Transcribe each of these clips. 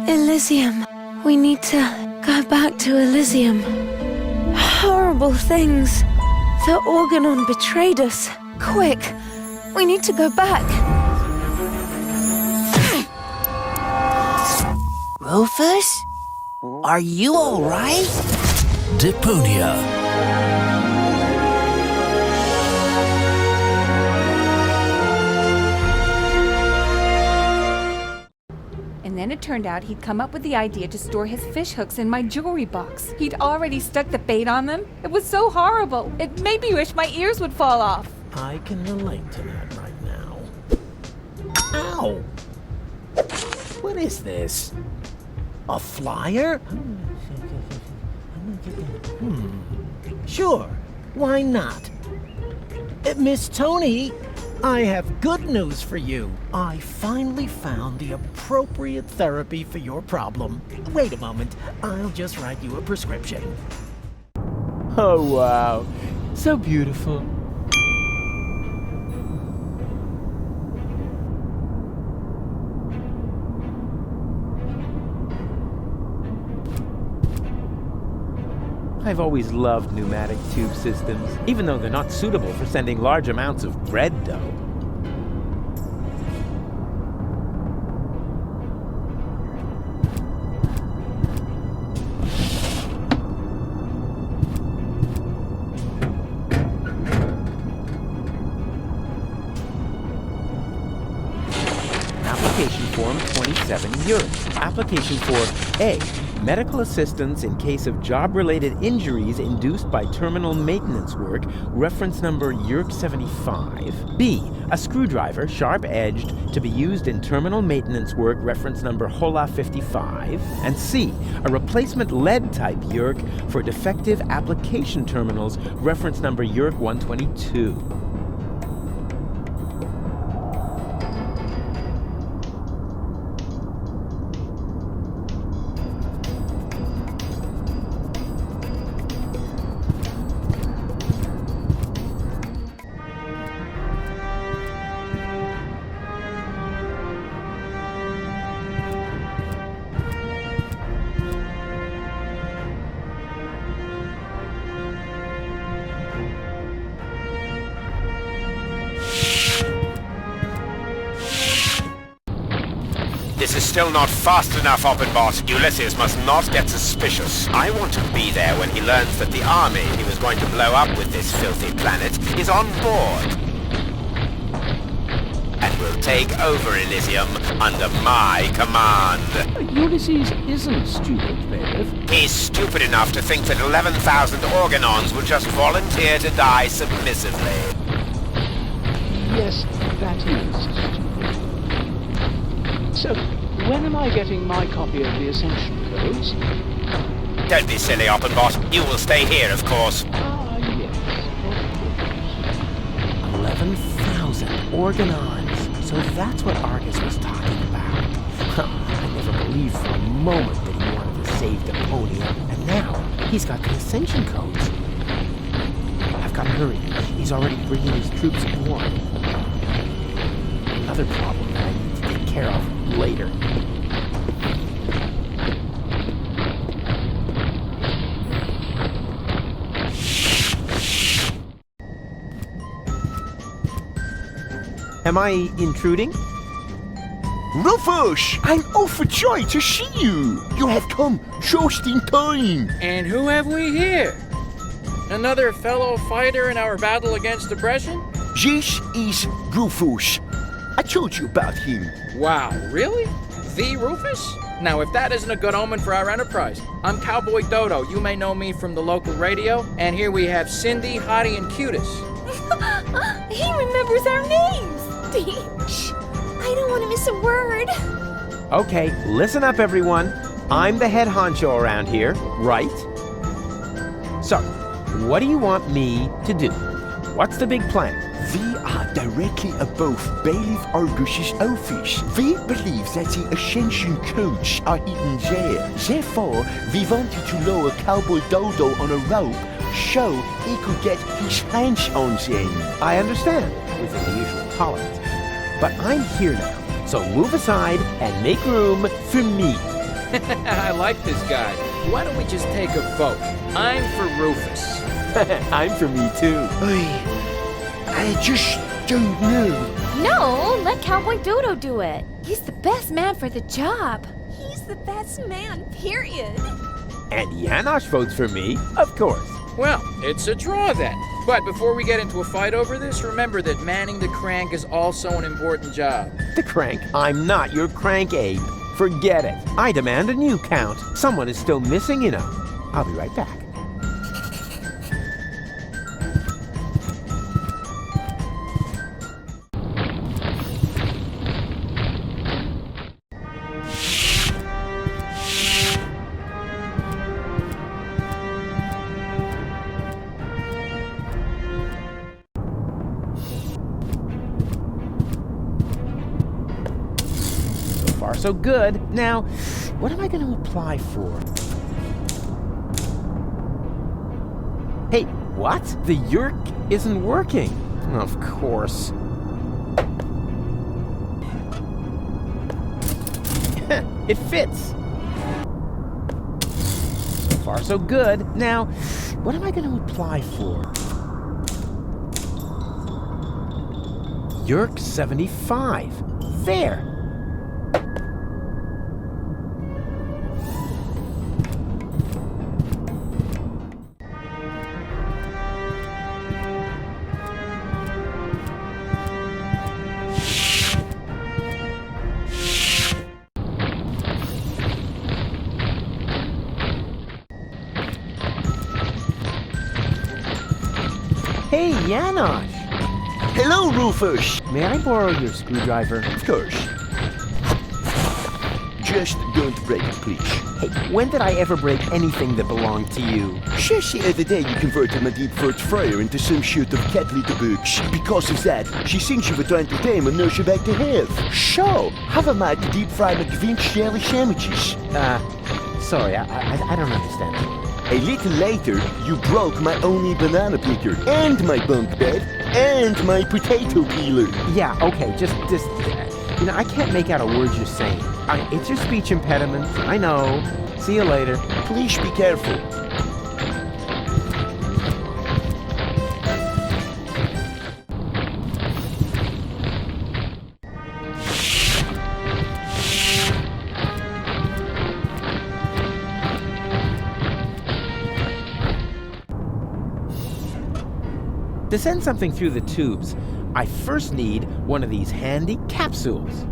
Elysium. We need to go back to Elysium. Horrible things. The Organon betrayed us. Quick, we need to go back. Rufus? Are you all right? Deponia. And then it turned out he'd come up with the idea to store his fish hooks in my jewelry box. He'd already stuck the bait on them. It was so horrible. It made me wish my ears would fall off. I can relate to that right now. Ow! What is this? A flyer? Sure, why not? Miss Tony, I have good news for you. I finally found the appropriate therapy for your problem. Wait a moment, I'll just write you a prescription. Oh, wow. So beautiful. I've always loved pneumatic tube systems, even though they're not suitable for sending large amounts of bread dough. Application form 27 Europe. Application for A. Medical assistance in case of job-related injuries induced by terminal maintenance work, reference number YURK 75. B. A screwdriver, sharp-edged, to be used in terminal maintenance work, reference number HOLA 55. And C. A replacement lead-type YURK for defective application terminals, reference number YURK 122. This is still not fast enough, Oppenbot. Ulysses must not get suspicious. I want to be there when he learns that the army he was going to blow up with this filthy planet is on board. And will take over Elysium under my command. Ulysses isn't stupid, Bailiff. He's stupid enough to think that 11,000 Organons will just volunteer to die submissively. Yes, that is stupid. So, when am I getting my copy of the Ascension codes? Don't be silly, Oppenbot. You will stay here, of course. Ah, yes, of course. 11,000 Organons. So that's what Argus was talking about. I never believed for a moment that he wanted to save Deponia, and now he's got the Ascension codes. I've got to hurry. He's already bringing his troops aboard. Another problem that I need to take care of later. Am I intruding? Rufus! I'm overjoyed to see you! You have come just in time! And who have we here? Another fellow fighter in our battle against depression? This is Rufus. I told you about him. Wow, really? The Rufus? Now, if that isn't a good omen for our enterprise. I'm Cowboy Dodo. You may know me from the local radio. And here we have Cindy, Hottie, and Cutis. He remembers our names. Shh, I don't want to miss a word. Okay, listen up, everyone. I'm the head honcho around here, right? So, what do you want me to do? What's the big plan? We are directly above Bailiff Argus's office. We believe that the Ascension codes are hidden there. Therefore, we wanted to lower Cowboy Dodo on a rope so he could get his hands on them. I understand, within the usual tolerance. But I'm here now, so move aside and make room for me. I like this guy. Why don't we just take a vote? I'm for Rufus. I'm for me too. I just don't know. No, let Cowboy Dodo do it. He's the best man for the job. He's the best man, period. And Janosch votes for me, of course. Well, it's a draw then. But before we get into a fight over this, remember that manning the crank is also an important job. The crank? I'm not your crank, Abe. Forget it. I demand a new count. Someone is still missing, you know. I'll be right back. Far so good. Now, what am I going to apply for? Hey, what? The yerk isn't working. Of course. It fits. So far so good. Now, what am I going to apply for? Yerk 75. There. Hey, Janosch! Hello, Rufus. May I borrow your screwdriver? Of course. Just don't break it, please. Hey, when did I ever break anything that belonged to you? Just the other day you converted my deep throat fryer into some sort of cat litter box. Because of that, she thinks you were trying to tame and nurse her back to health. So, have a mind to deep fry McVinch jelly sandwiches. Sorry, I don't understand. A little later, you broke my only banana picker, and my bunk bed, and my potato peeler. Yeah, okay, just, you know, I can't make out a word you're saying. It's your speech impediment, I know. See you later. Please be careful. To send something through the tubes, I first need one of these handy capsules.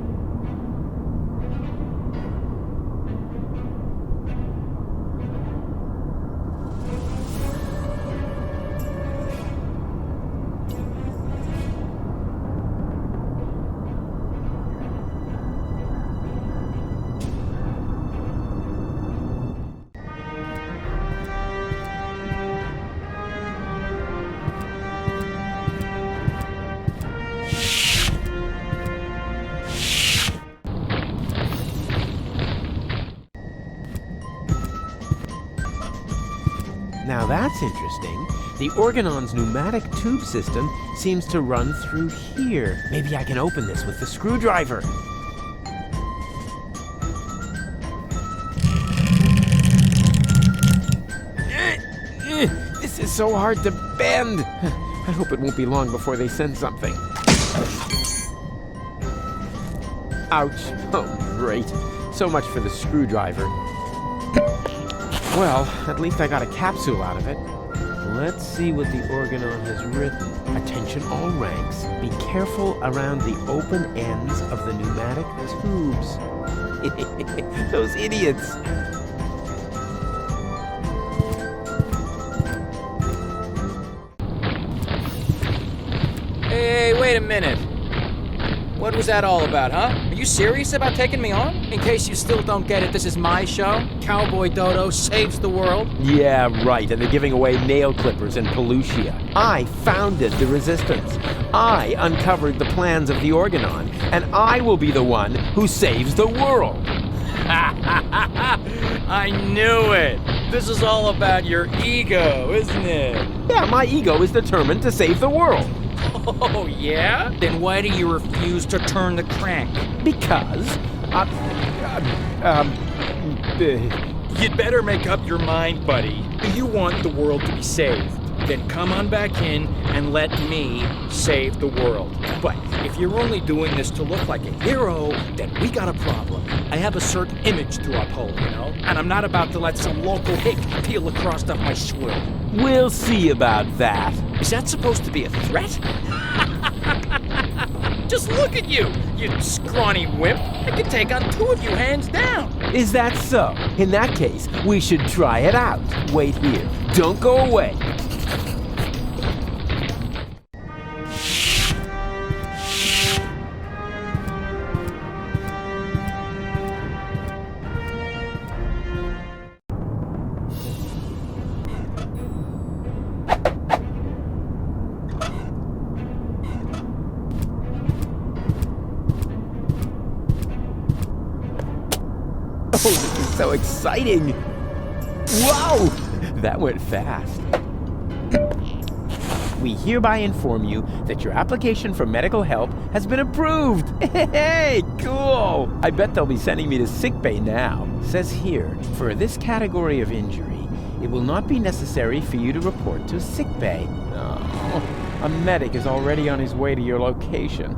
Now that's interesting. The Organon's pneumatic tube system seems to run through here. Maybe I can open this with the screwdriver. This is so hard to bend. I hope it won't be long before they send something. Ouch. Oh, great. So much for the screwdriver. Well, at least I got a capsule out of it. Let's see what the Organon has written. Attention all ranks. Be careful around the open ends of the pneumatic tubes. Those idiots. Hey, wait a minute. What was that all about, huh? Are you serious about taking me on? In case you still don't get it, this is my show. Cowboy Dodo saves the world. Yeah, right, and they're giving away nail clippers in Pelusia. I founded the resistance. I uncovered the plans of the Organon, and I will be the one who saves the world. I knew it. This is all about your ego, isn't it? Yeah, my ego is determined to save the world. Oh, yeah? Then why do you refuse to turn the crank? Because, You'd better make up your mind, buddy. You want the world to be saved. Then come on back in and let me save the world. But if you're only doing this to look like a hero, then we got a problem. I have a certain image to uphold, you know? And I'm not about to let some local hick peel the crust off my swill. We'll see about that. Is that supposed to be a threat? Just look at you, you scrawny wimp. I could take on two of you hands down. Is that so? In that case, we should try it out. Wait here. Don't go away. Oh, this is so exciting! Whoa! That went fast. We hereby inform you that your application for medical help has been approved. Hey, cool! I bet they'll be sending me to sickbay now. Says here, for this category of injury, it will not be necessary for you to report to sickbay. Oh, a medic is already on his way to your location.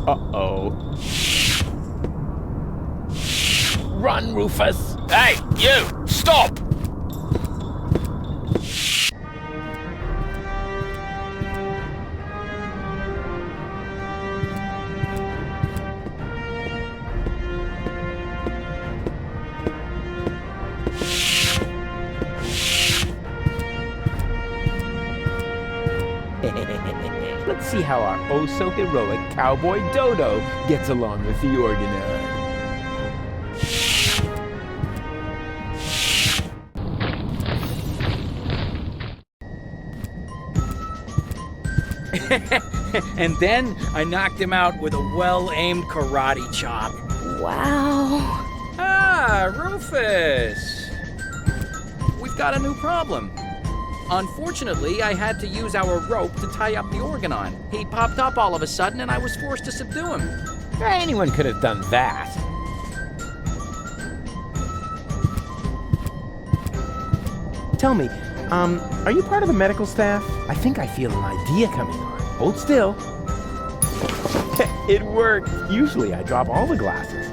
Uh-oh. Run, Rufus! Hey, you! Stop! Let's see how our oh-so-heroic cowboy Dodo gets along with the Organon. And then I knocked him out with a well-aimed karate chop. Wow. Ah, Rufus! We've got a new problem. Unfortunately, I had to use our rope to tie up the Organon. He popped up all of a sudden and I was forced to subdue him. Anyone could have done that. Tell me, are you part of the medical staff? I think I feel an idea coming on. Hold still. It worked. Usually I drop all the glasses.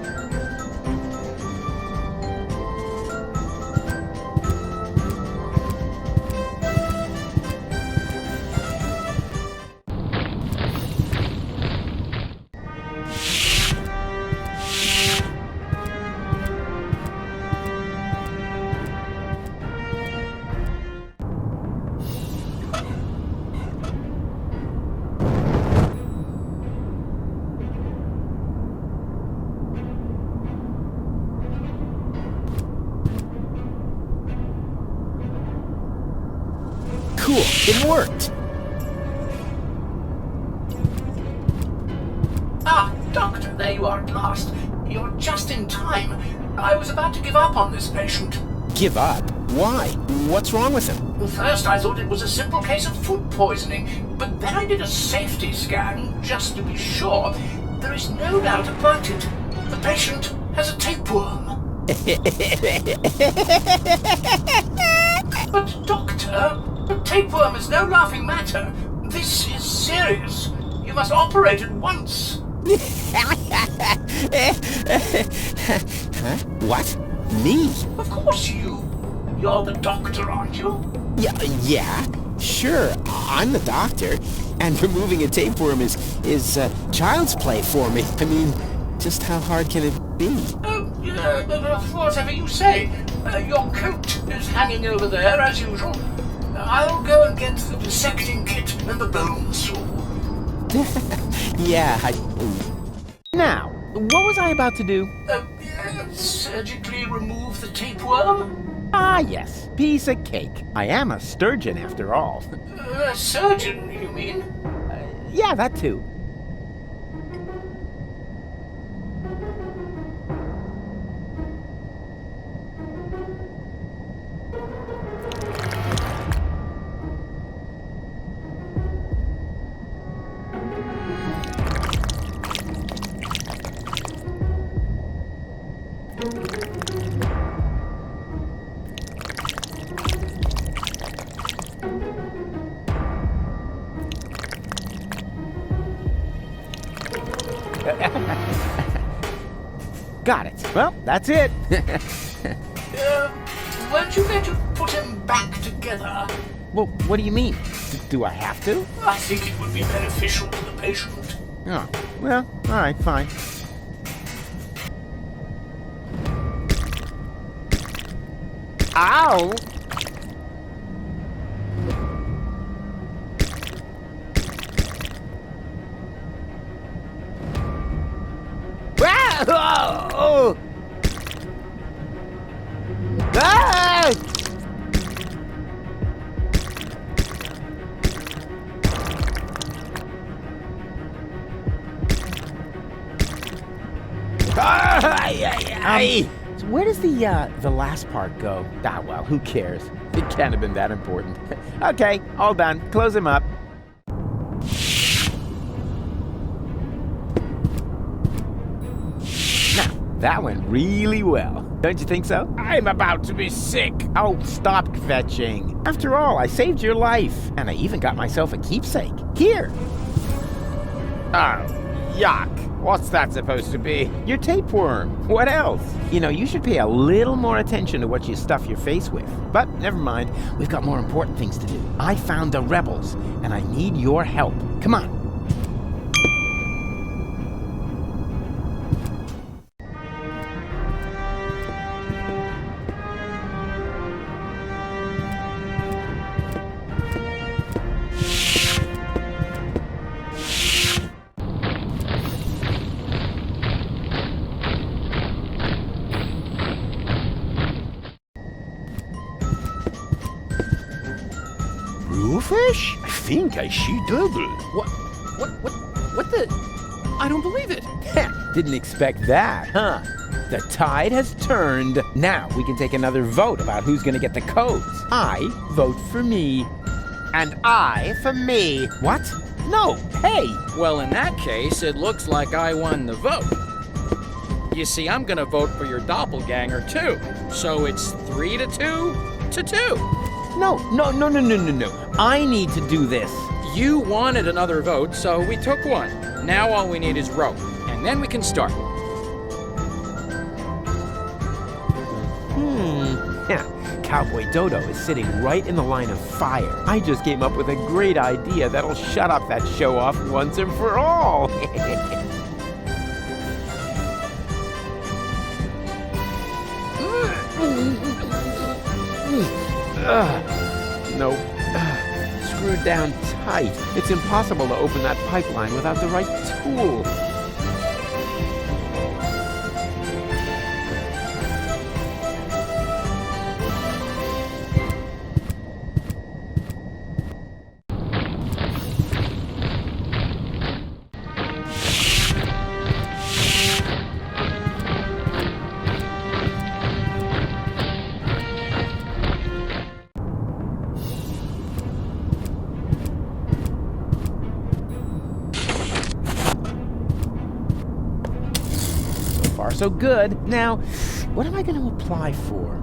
Cool, it worked. Ah, Doctor, there you are at last. You're just in time. I was about to give up on this patient. Give up? Why? What's wrong with him? First, I thought it was a simple case of food poisoning, but then I did a safety scan just to be sure. There is no doubt about it. The patient has a tapeworm. But, Doctor, the tapeworm is no laughing matter. This is serious. You must operate at once. Huh? What? Me? Of course you. You're the doctor, aren't you? Yeah, sure. I'm the doctor. And removing a tapeworm is child's play for me. I mean, just how hard can it be? Whatever you say. Your coat is hanging over there, as usual. I'll go and get the dissecting kit and the bone saw. Yeah, Now, what was I about to do? Surgically remove the tapeworm? Ah, yes. Piece of cake. I am a sturgeon, after all. A surgeon, you mean? Yeah, that too. Well, that's it. Weren't you going to put him back together? Well, what do you mean? Do I have to? I think it would be beneficial to the patient. Oh, well, all right, fine. Ow! Oh! Ah! So where does the last part go? Ah, well, who cares? It can't have been that important. Okay, all done. Close him up. Now, that went really well. Don't you think so? I'm about to be sick. Oh, stop fetching. After all, I saved your life. And I even got myself a keepsake. Here. Oh, yuck. What's that supposed to be? Your tapeworm. What else? You know, you should pay a little more attention to what you stuff your face with. But never mind. We've got more important things to do. I found the rebels, and I need your help. Come on. Fish? I think I see double. What the? I don't believe it. Didn't expect that, huh? The tide has turned. Now we can take another vote about who's gonna get the codes. I vote for me. And I for me. What? No, hey! Well, in that case, it looks like I won the vote. You see, I'm gonna vote for your doppelganger, too. So it's 3-2 to 2. No. I need to do this. You wanted another vote, so we took one. Now all we need is rope, and then we can start. Cowboy Dodo is sitting right in the line of fire. I just came up with a great idea that'll shut up that show-off once and for all. Nope. Screwed down tight. It's impossible to open that pipeline without the right tool. So good. Now, what am I going to apply for?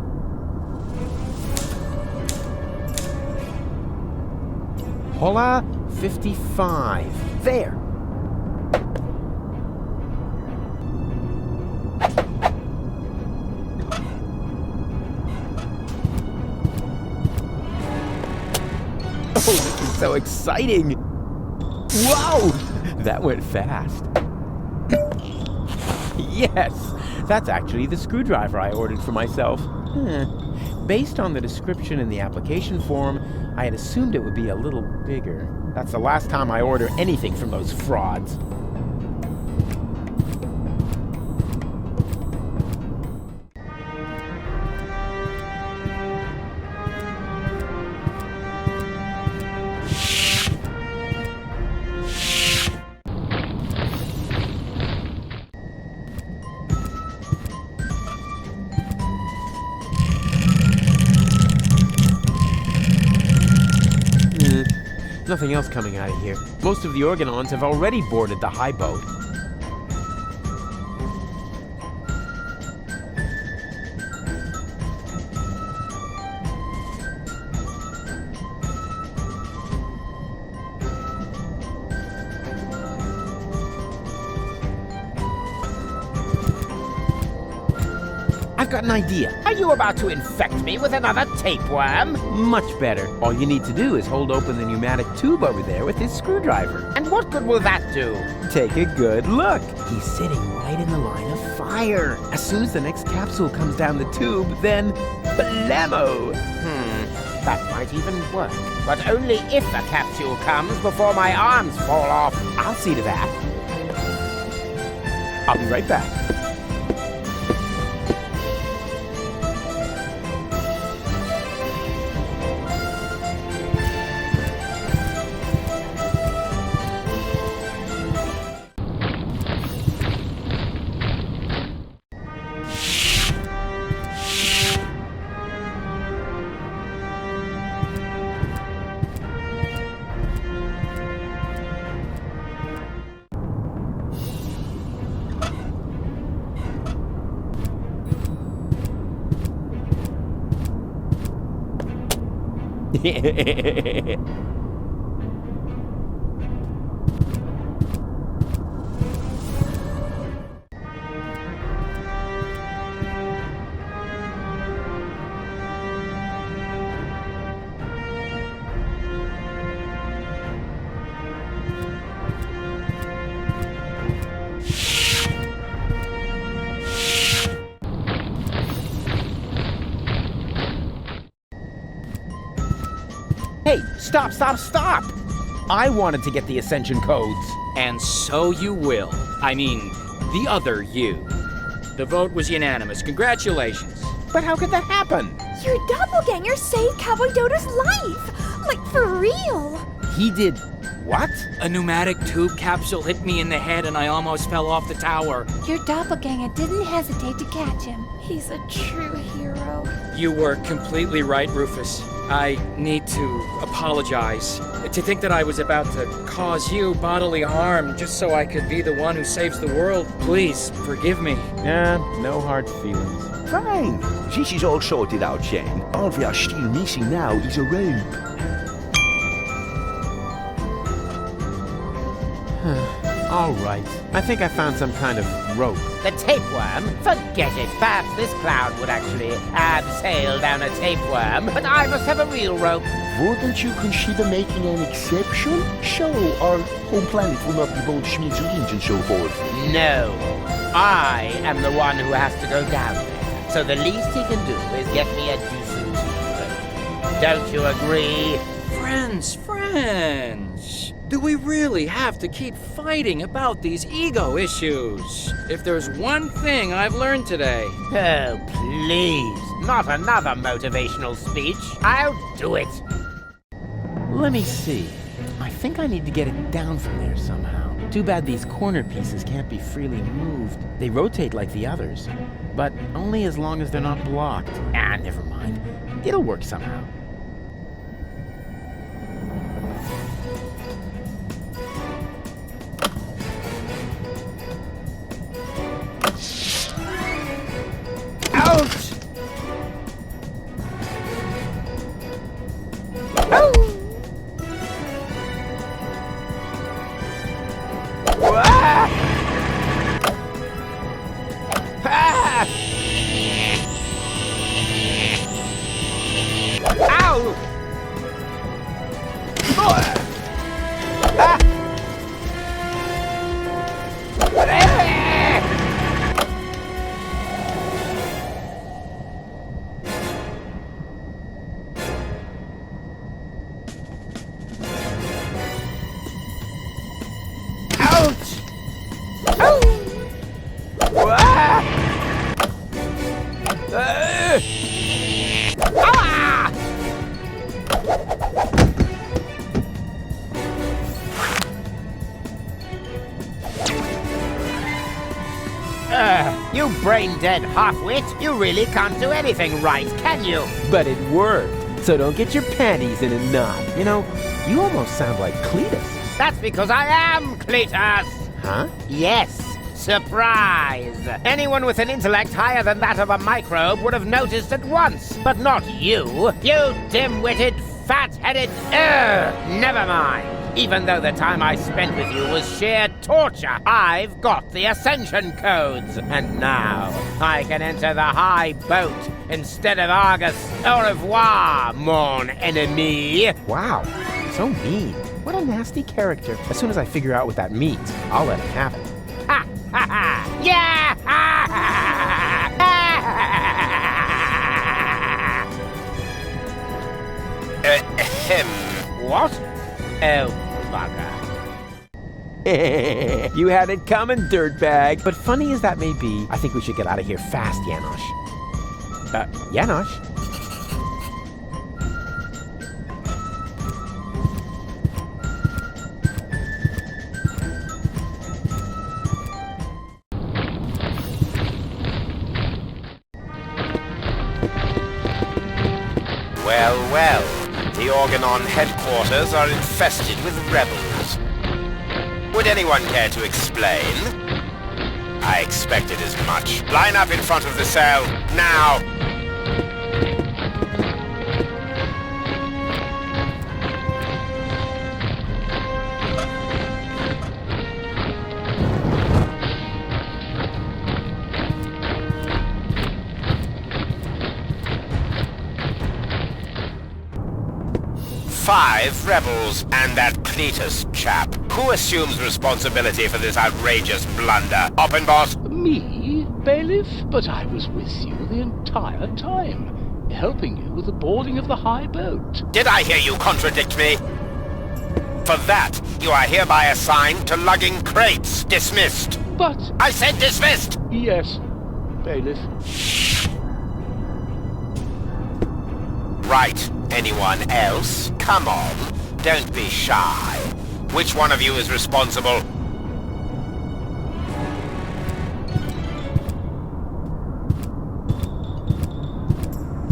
Hola 55. There. Oh, this is so exciting. Whoa! That went fast. Yes, that's actually the screwdriver I ordered for myself. Based on the description in the application form, I had assumed it would be a little bigger. That's the last time I order anything from those frauds. Nothing else coming out of here. Most of the Organons have already boarded the high boat. I've got an idea. Are you about to infect me with another tapeworm? Much better. All you need to do is hold open the pneumatic tube over there with his screwdriver. And what good will that do? Take a good look. He's sitting right in the line of fire. As soon as the next capsule comes down the tube, then blammo! That might even work. But only if a capsule comes before my arms fall off. I'll see to that. I'll be right back. Hey, stop! I wanted to get the Ascension codes. And so you will. I mean, the other you. The vote was unanimous. Congratulations. But how could that happen? Your doppelganger saved Cowboy Dodo's life! Like, for real! He did what? A pneumatic tube capsule hit me in the head and I almost fell off the tower. Your doppelganger didn't hesitate to catch him. He's a true hero. You were completely right, Rufus. I need to apologize. To think that I was about to cause you bodily harm just so I could be the one who saves the world. Please, forgive me. No hard feelings. Fine. This is all sorted out, Shane. All we are still missing now is a rope. All right. I think I found some kind of rope. The tapeworm? Forget it. Perhaps this clown would actually sail down a tapeworm, but I must have a real rope. Wouldn't you consider making an exception? So our home planet will not be blown to smithereens and so forth. No. I am the one who has to go down there. So the least he can do is get me a decent rope. Don't you agree? Friends. Do we really have to keep fighting about these ego issues? If there's one thing I've learned today... Oh, please. Not another motivational speech. I'll do it. Let me see. I think I need to get it down from there somehow. Too bad these corner pieces can't be freely moved. They rotate like the others, but only as long as they're not blocked. Never mind. It'll work somehow. Ouch! You brain-dead half-wit, you really can't do anything right, can you? But it worked. So don't get your panties in a knot. You know, you almost sound like Cletus. That's because I am Cletus! Huh? Yes. Surprise! Anyone with an intellect higher than that of a microbe would have noticed at once, but not you. You dim-witted, fat-headed... Never mind. Even though the time I spent with you was sheer torture, I've got the ascension codes. And now I can enter the high boat instead of Argus. Au revoir, mon ennemi. Wow, so mean. What a nasty character. As soon as I figure out what that means, I'll let him have it. Ha ha ha! Yeah! Ha ha ha! Ahem. What? Oh, bugger. You had it coming, dirtbag. But funny as that may be, I think we should get out of here fast, Janosch. Janosch? Well, well. The Organon headquarters are infested with rebels. Would anyone care to explain? I expected as much. Line up in front of the cell, now! Five rebels, and that Cletus chap. Who assumes responsibility for this outrageous blunder? Oppenboss? Me, bailiff? But I was with you the entire time, helping you with the boarding of the high boat. Did I hear you contradict me? For that, you are hereby assigned to lugging crates. Dismissed. But... I said dismissed! Yes, bailiff. Right. Anyone else? Come on. Don't be shy. Which one of you is responsible?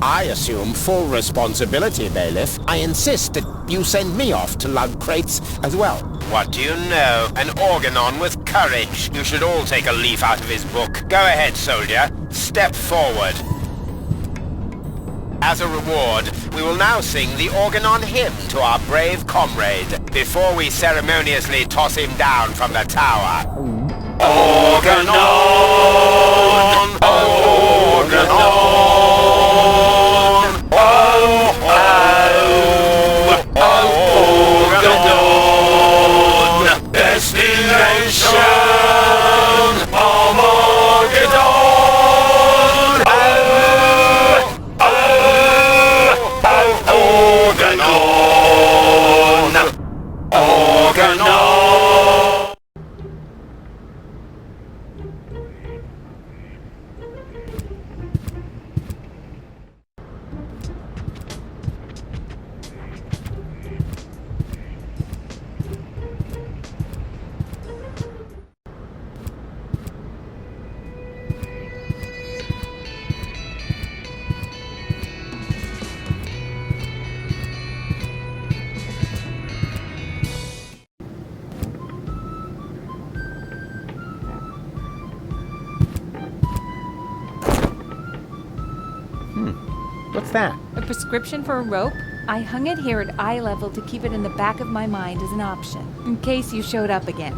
I assume full responsibility, bailiff. I insist that you send me off to lug crates as well. What do you know? An Organon with courage. You should all take a leaf out of his book. Go ahead, soldier. Step forward. As a reward, we will now sing the Organon hymn to our brave comrade before we ceremoniously toss him down from the tower. Organon! Organon! Oh, oh, oh, Organon! Destination! What's that? A prescription for a rope? I hung it here at eye level to keep it in the back of my mind as an option, in case you showed up again.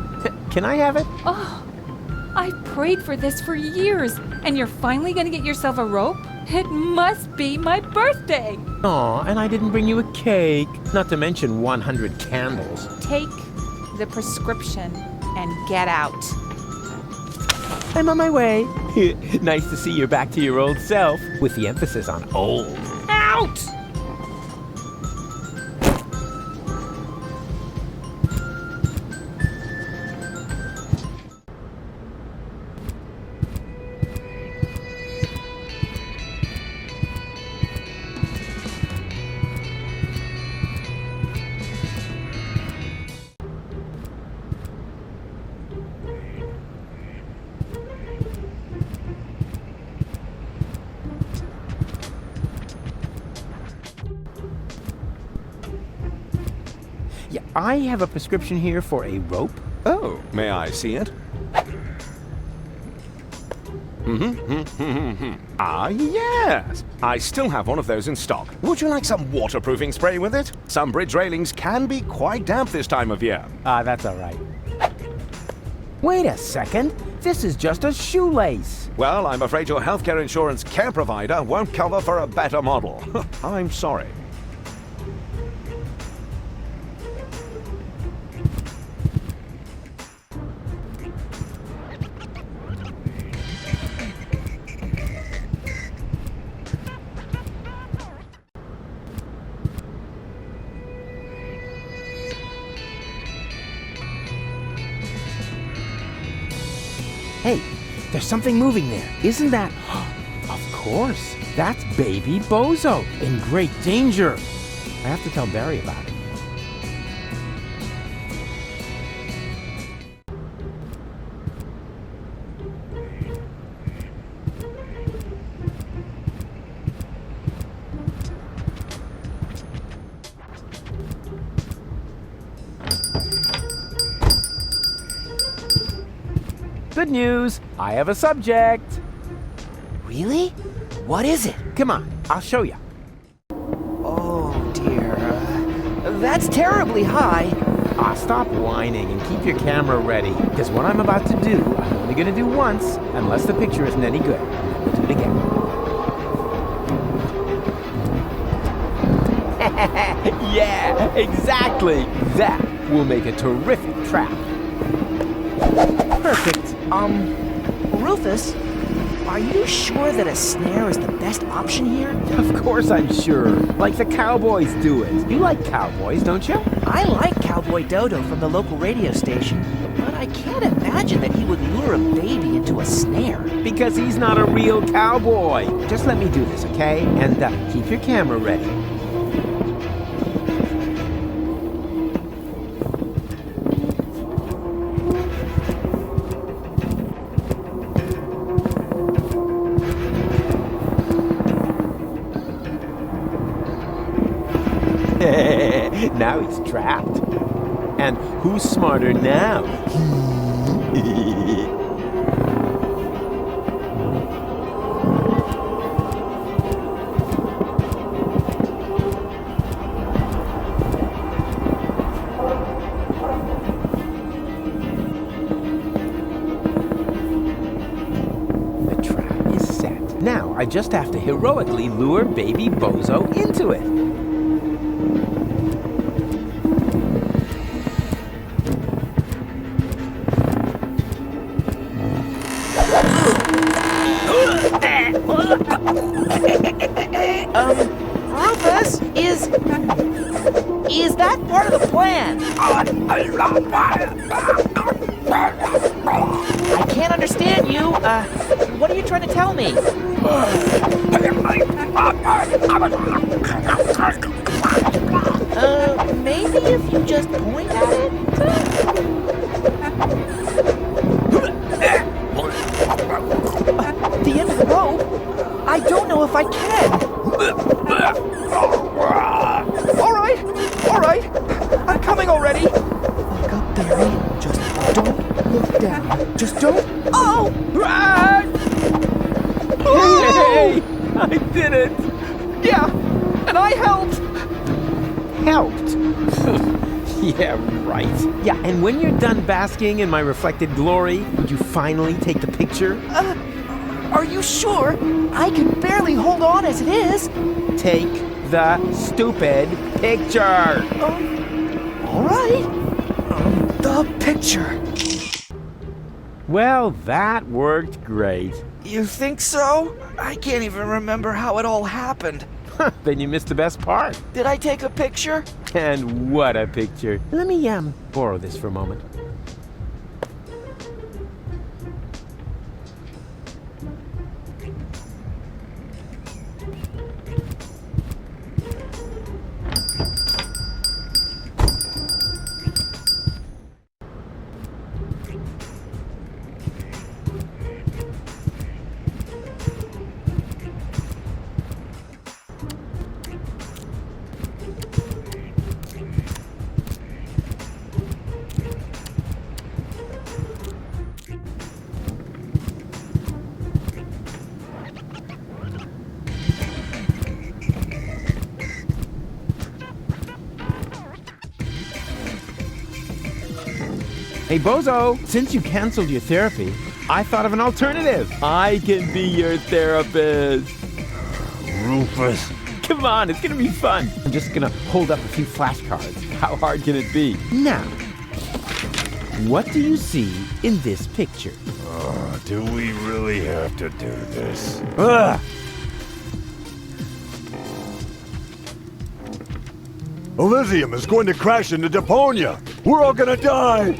Can I have it? Oh, I prayed for this for years, and you're finally gonna get yourself a rope? It must be my birthday! Aw, and I didn't bring you a cake. Not to mention 100 candles. Take the prescription and get out. I'm on my way. Nice to see you're back to your old self, with the emphasis on old. Out! Yeah, I have a prescription here for a rope. Oh, may I see it? Ah, yes. I still have one of those in stock. Would you like some waterproofing spray with it? Some bridge railings can be quite damp this time of year. That's all right. Wait a second. This is just a shoelace. Well, I'm afraid your healthcare insurance care provider won't cover for a better model. I'm sorry. Hey, there's something moving there. Isn't that... Of course. That's baby Bozo, in great danger. I have to tell Barry about it. Good news! I have a subject! Really? What is it? Come on, I'll show you. Oh dear. That's terribly high. Stop whining and keep your camera ready, because what I'm about to do, I'm only going to do once, unless the picture isn't any good. We'll do it again. Yeah, exactly! That will make a terrific trap. Perfect. Rufus, are you sure that a snare is the best option here? Of course I'm sure. Like the cowboys do it. You like cowboys, don't you? I like Cowboy Dodo from the local radio station, but I can't imagine that he would lure a baby into a snare. Because he's not a real cowboy. Just let me do this, okay? And keep your camera ready. Now he's trapped. And who's smarter now? The trap is set. Now I just have to heroically lure baby Bozo into it. Rufus, is that part of the plan? I can't understand you. What are you trying to tell me? Maybe if you just point at it? The end of the rope? I don't know if I can. All right. I'm coming already. Look up, Barry. Just don't look down. Just don't. Oh! Hey! I did it! Yeah, and I helped. Helped? Yeah, right. Yeah, and when you're done basking in my reflected glory, would you finally take the picture? Are you sure? I can barely hold on as it is. Take the stupid picture! All right. The picture. Well, that worked great. You think so? I can't even remember how it all happened. Then you missed the best part. Did I take a picture? And what a picture. Let me, borrow this for a moment. Hey, Bozo, since you canceled your therapy, I thought of an alternative. I can be your therapist. Rufus. Come on, it's gonna be fun. I'm just gonna hold up a few flashcards. How hard can it be? Now, what do you see in this picture? Do we really have to do this? Ugh! Elysium is going to crash into Deponia. We're all gonna die.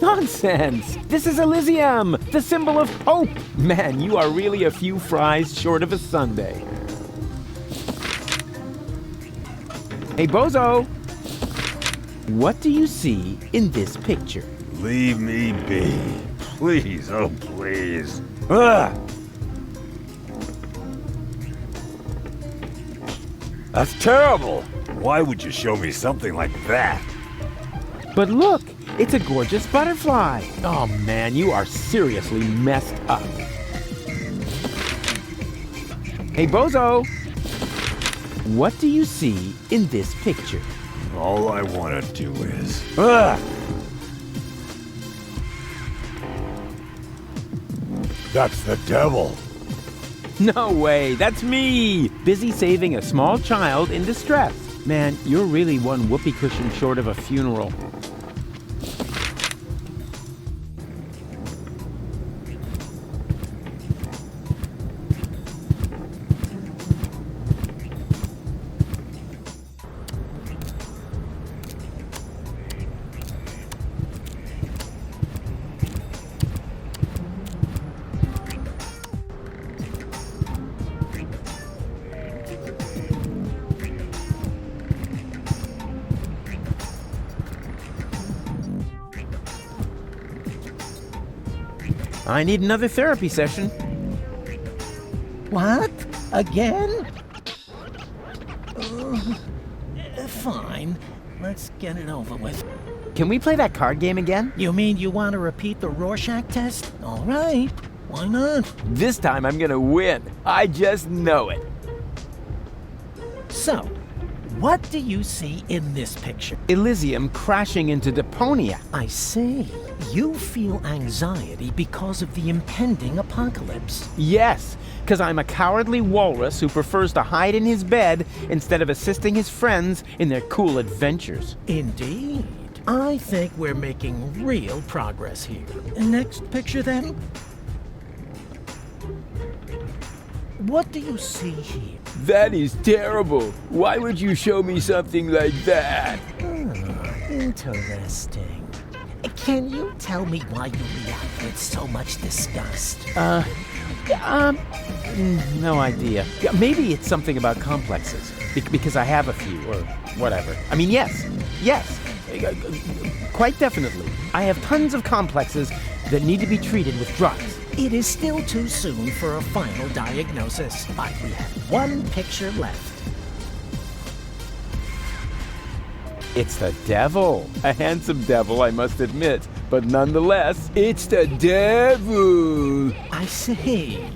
Nonsense! This is Elysium, the symbol of hope. Man, you are really a few fries short of a sundae. Hey, Bozo! What do you see in this picture? Leave me be. Please, oh please. Ah! That's terrible. Why would you show me something like that? But look, it's a gorgeous butterfly. Oh man, you are seriously messed up. Hey, Bozo! What do you see in this picture? All I want to do is... Ah! That's the devil. No way, that's me! Busy saving a small child in distress. Man, you're really one whoopee cushion short of a funeral. I need another therapy session. What? Again? Fine. Let's get it over with. Can we play that card game again? You mean you want to repeat the Rorschach test? All right. Why not? This time I'm gonna win. I just know it. So, what do you see in this picture? Elysium crashing into Deponia. I see. You feel anxiety because of the impending apocalypse. Yes, because I'm a cowardly walrus who prefers to hide in his bed instead of assisting his friends in their cool adventures. Indeed. I think we're making real progress here. Next picture, then. What do you see here? That is terrible. Why would you show me something like that? Interesting. Can you tell me why you react with so much disgust? No idea. Yeah, maybe it's something about complexes. Because I have a few, or whatever. I mean, yes. Quite definitely. I have tons of complexes that need to be treated with drugs. It is still too soon for a final diagnosis. We have one picture left. It's the devil. A handsome devil, I must admit. But nonetheless, it's the devil. I see.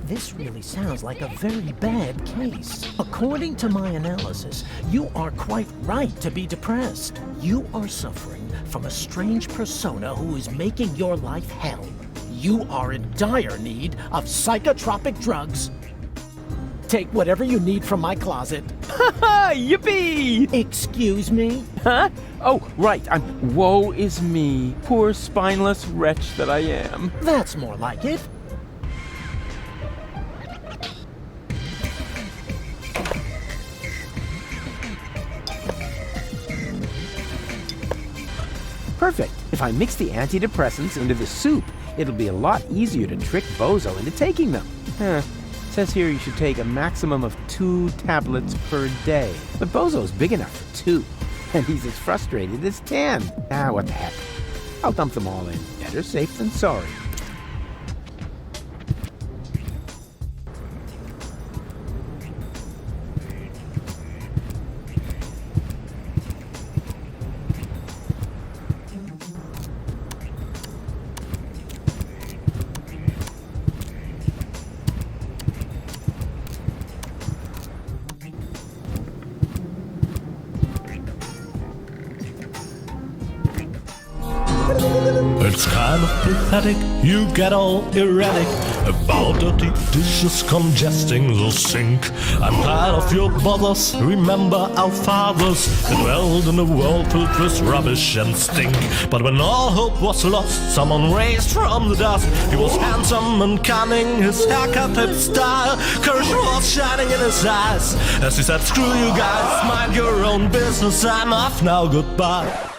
This really sounds like a very bad case. According to my analysis, you are quite right to be depressed. You are suffering from a strange persona who is making your life hell. You are in dire need of psychotropic drugs. Take whatever you need from my closet. Yippee! Excuse me? Huh? Oh, right. Woe is me. Poor spineless wretch that I am. That's more like it. Perfect. If I mix the antidepressants into the soup, it'll be a lot easier to trick Bozo into taking them. Says here you should take a maximum of 2 tablets per day. But Bozo's big enough for 2, and he's as frustrated as 10. What the heck. I'll dump them all in. Better safe than sorry. It's kind of pathetic, you get all erratic about dirty dishes congesting the sink. I'm tired of your bothers, remember our fathers that dwelled in a world filled with rubbish and stink. But when all hope was lost, someone raised from the dust. He was handsome and cunning, his haircut had style, courage was shining in his eyes as he said, screw you guys, mind your own business, I'm off now, goodbye.